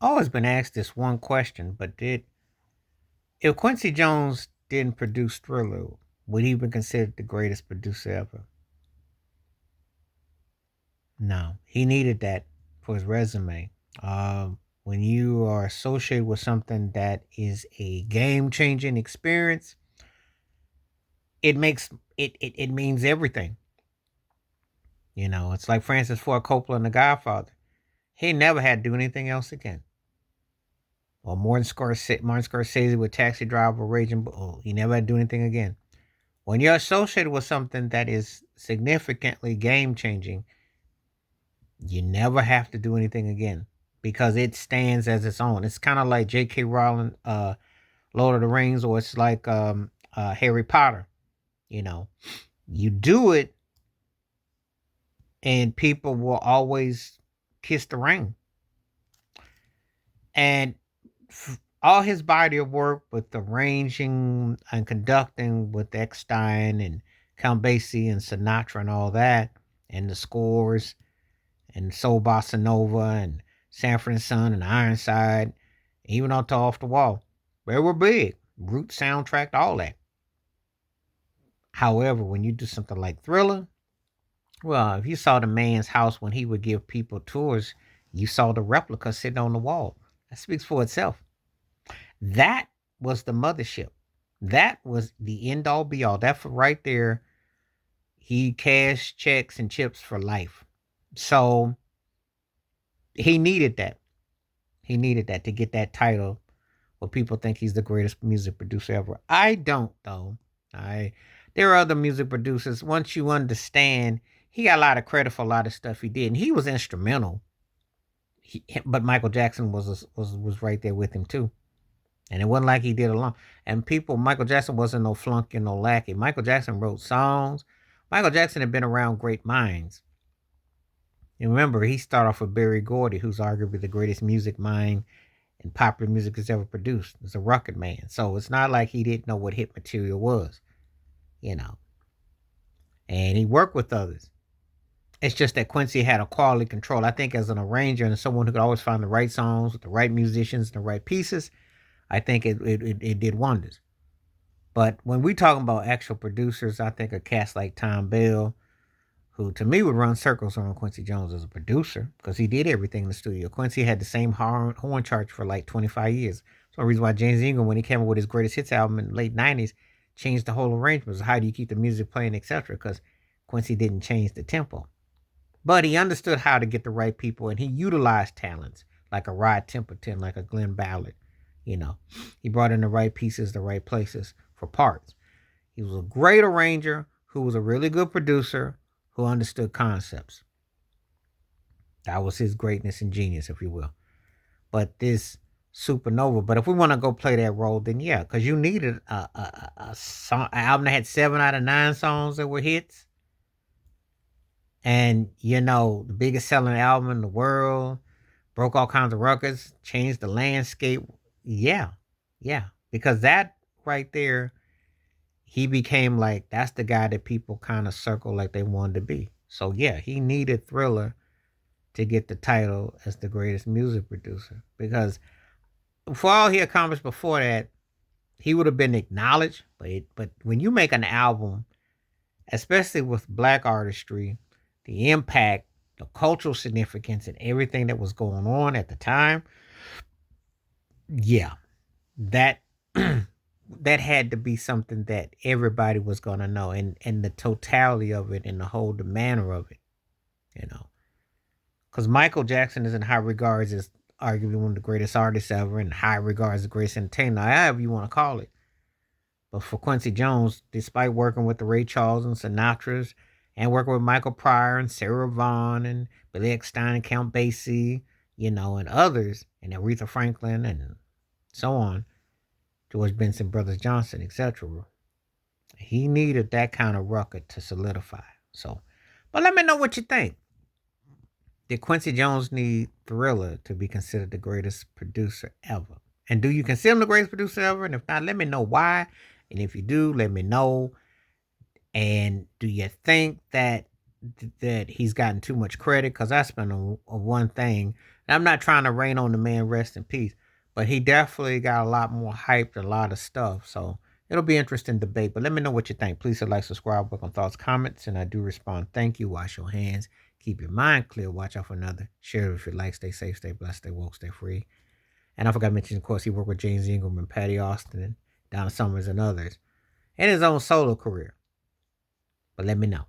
Always been asked this one question, but did if Quincy Jones didn't produce Thriller, would he be considered the greatest producer ever? No, he needed that for his resume. When you are associated with something that is a game changing experience, it makes it means everything. It's like Francis Ford Coppola and The Godfather. He never had to do anything else again. Or Martin Scorsese with Taxi Driver, Raging Bull. He never had to do anything again. When you're associated with something that is significantly game changing, you never have to do anything again because it stands as its own. It's kind of like J.K. Rowling, Lord of the Rings, or it's like Harry Potter. You know, you do it, and people will always kiss the ring. And all his body of work with the arranging and conducting with Eckstein and Count Basie and Sinatra and all that, and the scores and Soul Bossa Nova and Sanford and Son and Ironside, even on to Off the Wall. They were big. Root soundtrack, all that. However, when you do something like Thriller, well, if you saw the man's house when he would give people tours, you saw the replica sitting on the wall. That speaks for itself. That was the mothership. That was the end all be all. That for right there, he cashed checks and chips for life. So he needed that. He needed that to get that title where people think he's the greatest music producer ever. I don't though. I There are other music producers. Once you understand, he got a lot of credit for a lot of stuff he did, and he was instrumental. But Michael Jackson was right there with him too. And it wasn't like he did alone. And Michael Jackson wasn't no flunky, no lackey. Michael Jackson wrote songs. Michael Jackson had been around great minds. And remember, he started off with Berry Gordy, who's arguably the greatest music mind and popular music has ever produced. He's a record man. So it's not like he didn't know what hit material was, you know. And he worked with others. It's just that Quincy had a quality control. I think as an arranger and someone who could always find the right songs with the right musicians and the right pieces, I think it did wonders. But when we talking about actual producers, I think of cats like Tom Bell, who to me would run circles around Quincy Jones as a producer because he did everything in the studio. Quincy had the same horn chart for like 25 years. That's one reason why James Ingram, when he came up with his greatest hits album in the late 90s, changed the whole arrangements. How do you keep the music playing, etc.? Because Quincy didn't change the tempo. But he understood how to get the right people and he utilized talents like a Rod Temperton, like a Glenn Ballard. You know, he brought in the right pieces, the right places for parts. He was a great arranger who was a really good producer who understood concepts. That was his greatness and genius, if you will. But this supernova. But if we want to go play that role, then yeah, because you needed a song, an album that had 7 out of 9 songs that were hits, and the biggest selling album in the world, broke all kinds of records, changed the landscape. Yeah, yeah, because that right there, he became like that's the guy that people kind of circle like they wanted to be. So yeah, he needed Thriller to get the title as the greatest music producer because for all he accomplished before that, he would have been acknowledged. But when you make an album, especially with black artistry, the impact, the cultural significance, and everything that was going on at the time, yeah, that that had to be something that everybody was gonna know, and the totality of it, and the whole the manner of it, you know, because Michael Jackson is in high regards as arguably one of the greatest artists ever, and high regards the greatest entertainer, however you want to call it. But for Quincy Jones, despite working with the Ray Charles and Sinatras, and working with Michael Pryor and Sarah Vaughan and Billy Eckstein and Count Basie, and others, and Aretha Franklin and so on, George Benson, Brothers Johnson, etc. He needed that kind of record to solidify. So, but let me know what you think. Did Quincy Jones need Thriller to be considered the greatest producer ever? And do you consider him the greatest producer ever? And if not, let me know why. And if you do, let me know. And do you think that he's gotten too much credit? Because that's been a one thing. And I'm not trying to rain on the man, rest in peace, but he definitely got a lot more hype, a lot of stuff. So it'll be interesting debate. But let me know what you think. Please hit like, subscribe, work on thoughts, comments, and I do respond. Thank you. Wash your hands. Keep your mind clear. Watch out for another. Share it if you like. Stay safe, stay blessed, stay woke, stay free. And I forgot to mention, of course, he worked with James Ingram and Patty Austin and Donna Summers and others in his own solo career. But let me know.